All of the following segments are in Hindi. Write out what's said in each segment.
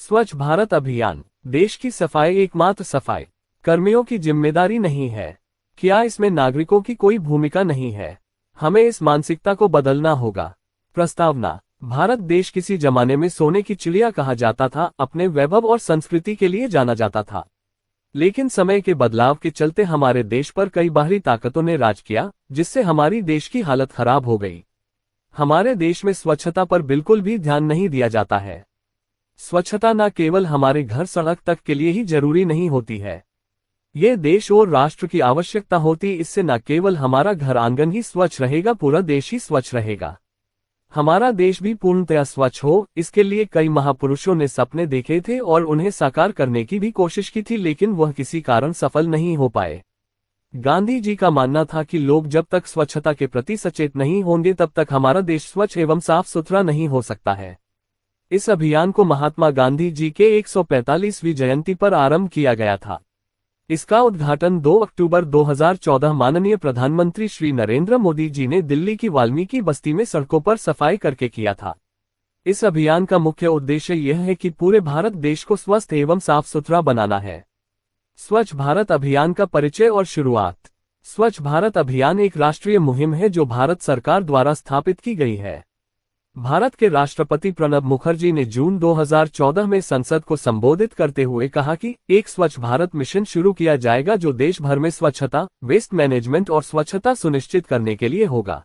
स्वच्छ भारत अभियान देश की सफाई एकमात्र सफाई कर्मियों की जिम्मेदारी नहीं है। क्या इसमें नागरिकों की कोई भूमिका नहीं है? हमें इस मानसिकता को बदलना होगा। प्रस्तावना: भारत देश किसी जमाने में सोने की चिड़िया कहा जाता था, अपने वैभव और संस्कृति के लिए जाना जाता था। लेकिन समय के बदलाव के चलते हमारे देश पर कई बाहरी ताकतों ने राज किया, जिससे हमारी देश की हालत खराब हो गई। हमारे देश में स्वच्छता पर बिल्कुल भी ध्यान नहीं दिया जाता है। स्वच्छता न केवल हमारे घर सड़क तक के लिए ही जरूरी नहीं होती है, ये देश और राष्ट्र की आवश्यकता होती। इससे न केवल हमारा घर आंगन ही स्वच्छ रहेगा, पूरा देश ही स्वच्छ रहेगा। हमारा देश भी पूर्णतया स्वच्छ हो, इसके लिए कई महापुरुषों ने सपने देखे थे और उन्हें साकार करने की भी कोशिश की थी, लेकिन वह किसी कारण सफल नहीं हो पाए। गांधी जी का मानना था कि लोग जब तक स्वच्छता के प्रति सचेत नहीं होंगे तब तक हमारा देश स्वच्छ एवं साफ सुथरा नहीं हो सकता है। इस अभियान को महात्मा गांधी जी के 145वीं जयंती पर आरंभ किया गया था। इसका उद्घाटन 2 अक्टूबर 2014 माननीय प्रधानमंत्री श्री नरेंद्र मोदी जी ने दिल्ली की वाल्मीकि बस्ती में सड़कों पर सफाई करके किया था। इस अभियान का मुख्य उद्देश्य यह है कि पूरे भारत देश को स्वस्थ एवं साफ सुथरा बनाना है। स्वच्छ भारत अभियान का परिचय और शुरुआत। स्वच्छ भारत अभियान एक राष्ट्रीय मुहिम है जो भारत सरकार द्वारा स्थापित की गई है। भारत के राष्ट्रपति प्रणब मुखर्जी ने जून 2014 में संसद को संबोधित करते हुए कहा कि एक स्वच्छ भारत मिशन शुरू किया जाएगा जो देश भर में स्वच्छता, वेस्ट मैनेजमेंट और स्वच्छता सुनिश्चित करने के लिए होगा।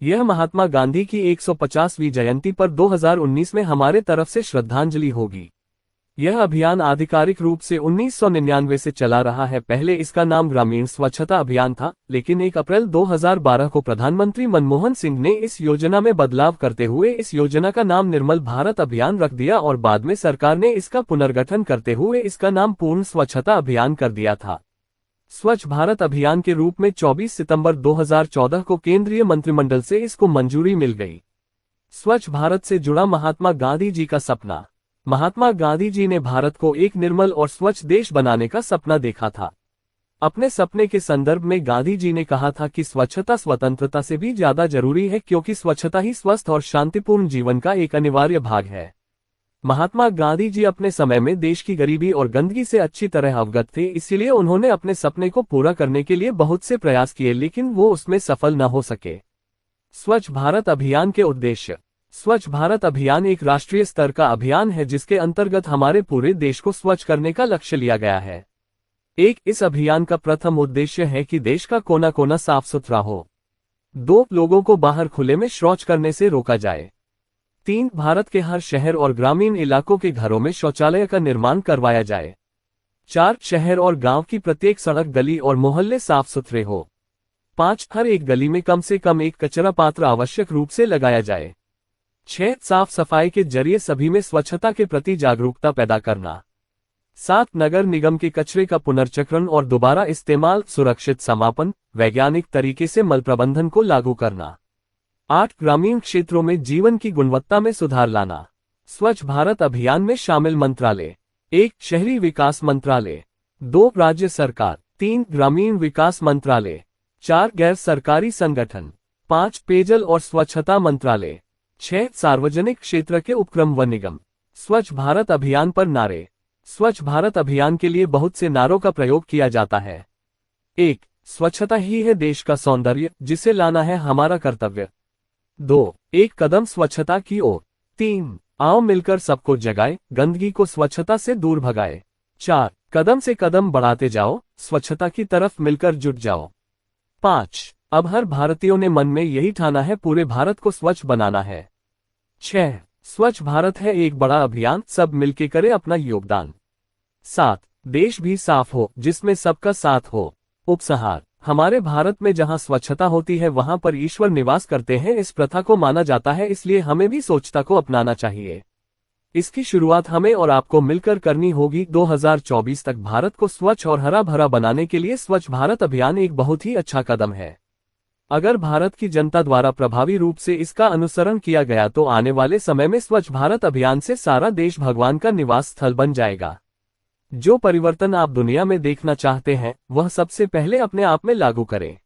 यह महात्मा गांधी की 150वीं जयंती पर 2019 में हमारे तरफ से श्रद्धांजलि होगी। यह अभियान आधिकारिक रूप से 1999 से चला रहा है। पहले इसका नाम ग्रामीण स्वच्छता अभियान था, लेकिन 1 अप्रैल 2012 को प्रधानमंत्री मनमोहन सिंह ने इस योजना में बदलाव करते हुए इस योजना का नाम निर्मल भारत अभियान रख दिया और बाद में सरकार ने इसका पुनर्गठन करते हुए इसका नाम पूर्ण स्वच्छता अभियान कर दिया था। स्वच्छ भारत अभियान के रूप में 24 सितंबर 2014 को केंद्रीय मंत्रिमंडल से इसको मंजूरी मिल गई। स्वच्छ भारत से जुड़ा महात्मा गांधी जी का सपना। महात्मा गांधी जी ने भारत को एक निर्मल और स्वच्छ देश बनाने का सपना देखा था। अपने सपने के संदर्भ में गांधी जी ने कहा था कि स्वच्छता स्वतंत्रता से भी ज्यादा जरूरी है, क्योंकि स्वच्छता ही स्वस्थ और शांतिपूर्ण जीवन का एक अनिवार्य भाग है। महात्मा गांधी जी अपने समय में देश की गरीबी और गंदगी से अच्छी तरह अवगत थे, इसलिए उन्होंने अपने सपने को पूरा करने के लिए बहुत से प्रयास किए, लेकिन वो उसमें सफल न हो सके। स्वच्छ भारत अभियान के उद्देश्य। स्वच्छ भारत अभियान एक राष्ट्रीय स्तर का अभियान है जिसके अंतर्गत हमारे पूरे देश को स्वच्छ करने का लक्ष्य लिया गया है। इस अभियान का प्रथम उद्देश्य है कि देश का कोना कोना साफ सुथरा हो। 2 लोगों को बाहर खुले में शौच करने से रोका जाए। 3 भारत के हर शहर और ग्रामीण इलाकों के घरों में शौचालय का निर्माण करवाया जाए। 4 शहर और गांव की प्रत्येक सड़क, गली और मोहल्ले साफ सुथरे हो। 5 हर एक गली में कम से कम एक कचरा पात्र आवश्यक रूप से लगाया जाए। 6 साफ सफाई के जरिए सभी में स्वच्छता के प्रति जागरूकता पैदा करना। 7 नगर निगम के कचरे का पुनर्चक्रण और दोबारा इस्तेमाल, सुरक्षित समापन, वैज्ञानिक तरीके से मल प्रबंधन को लागू करना। 8 ग्रामीण क्षेत्रों में जीवन की गुणवत्ता में सुधार लाना। स्वच्छ भारत अभियान में शामिल मंत्रालय। 1 शहरी विकास मंत्रालय, 2 राज्य सरकार, 3 ग्रामीण विकास मंत्रालय, 4 गैर सरकारी संगठन, 5 पेयजल और स्वच्छता मंत्रालय, 6 सार्वजनिक क्षेत्र के उपक्रम व निगम। स्वच्छ भारत अभियान पर नारे। स्वच्छ भारत अभियान के लिए बहुत से नारों का प्रयोग किया जाता है। 1 स्वच्छता ही है देश का सौंदर्य, जिसे लाना है हमारा कर्तव्य। 2 एक कदम स्वच्छता की ओर। 3 आओ मिलकर सबको जगाए, गंदगी को स्वच्छता से दूर भगाए। 4 कदम से कदम बढ़ाते जाओ, स्वच्छता की तरफ मिलकर जुट जाओ। 5 अब हर भारतीयों ने मन में यही ठाना है, पूरे भारत को स्वच्छ बनाना है। 6 स्वच्छ भारत है एक बड़ा अभियान, सब मिलके करे अपना योगदान। 7 देश भी साफ हो, जिसमें सबका साथ हो। उपसंहार। हमारे भारत में जहां स्वच्छता होती है वहां पर ईश्वर निवास करते हैं, इस प्रथा को माना जाता है, इसलिए हमें भी स्वच्छता को अपनाना चाहिए। इसकी शुरुआत हमें और आपको मिलकर करनी होगी। 2024 तक भारत को स्वच्छ और हरा भरा बनाने के लिए स्वच्छ भारत अभियान एक बहुत ही अच्छा कदम है। अगर भारत की जनता द्वारा प्रभावी रूप से इसका अनुसरण किया गया तो आने वाले समय में स्वच्छ भारत अभियान से सारा देश भगवान का निवास स्थल बन जाएगा। जो परिवर्तन आप दुनिया में देखना चाहते हैं वह सबसे पहले अपने आप में लागू करें।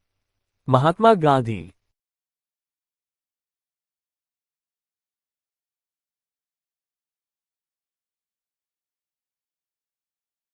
महात्मा गांधी।